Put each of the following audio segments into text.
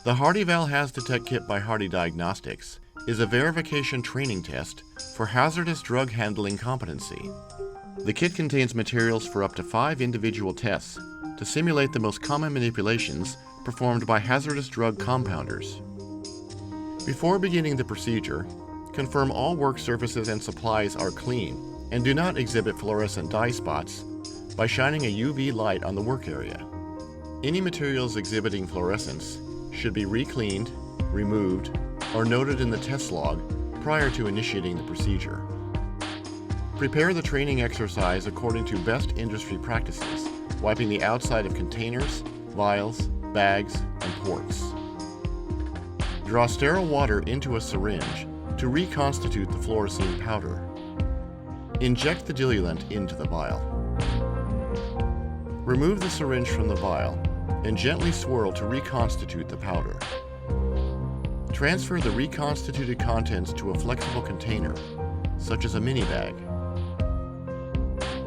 The HardyVAL HazDetect Kit by Hardy Diagnostics is a verification training test for hazardous drug handling competency. The kit contains materials for up to 5 individual tests to simulate the most common manipulations performed by hazardous drug compounders. Before beginning the procedure, confirm all work surfaces and supplies are clean and do not exhibit fluorescent dye spots by shining a UV light on the work area. Any materials exhibiting fluorescence should be re-cleaned, removed, or noted in the test log prior to initiating the procedure. Prepare the training exercise according to best industry practices, wiping the outside of containers, vials, bags, and ports. Draw sterile water into a syringe to reconstitute the fluorescein powder. Inject the diluent into the vial. Remove the syringe from the vial and gently swirl to reconstitute the powder. Transfer the reconstituted contents to a flexible container, such as a minibag.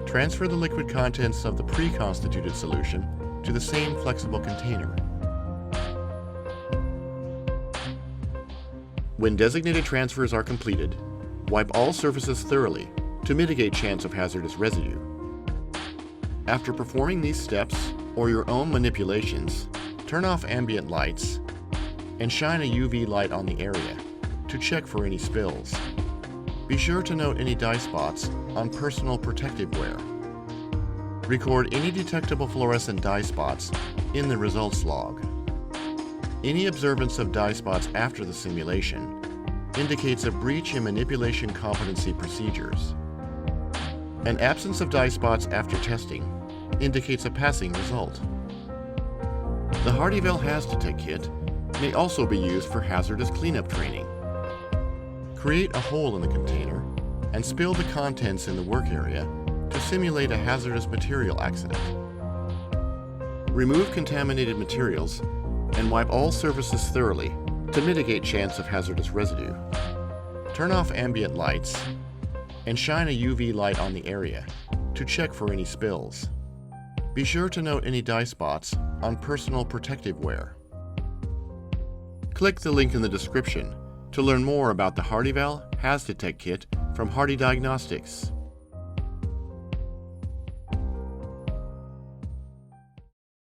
Transfer the liquid contents of the pre-constituted solution to the same flexible container. When designated transfers are completed, wipe all surfaces thoroughly to mitigate chance of hazardous residue. After performing these steps or your own manipulations, turn off ambient lights and shine a UV light on the area to check for any spills. Be sure to note any dye spots on personal protective wear. Record any detectable fluorescent dye spots in the results log. Any observance of dye spots after the simulation indicates a breach in manipulation competency procedures. An absence of dye spots after testing indicates a passing result. The HardyVAL HazDetect Kit may also be used for hazardous cleanup training. Create a hole in the container and spill the contents in the work area to simulate a hazardous material accident. Remove contaminated materials and wipe all surfaces thoroughly to mitigate chance of hazardous residue. Turn off ambient lights and shine a UV light on the area to check for any spills. Be sure to note any dye spots on personal protective wear. Click the link in the description to learn more about the HardyVAL HazDetect Kit from Hardy Diagnostics.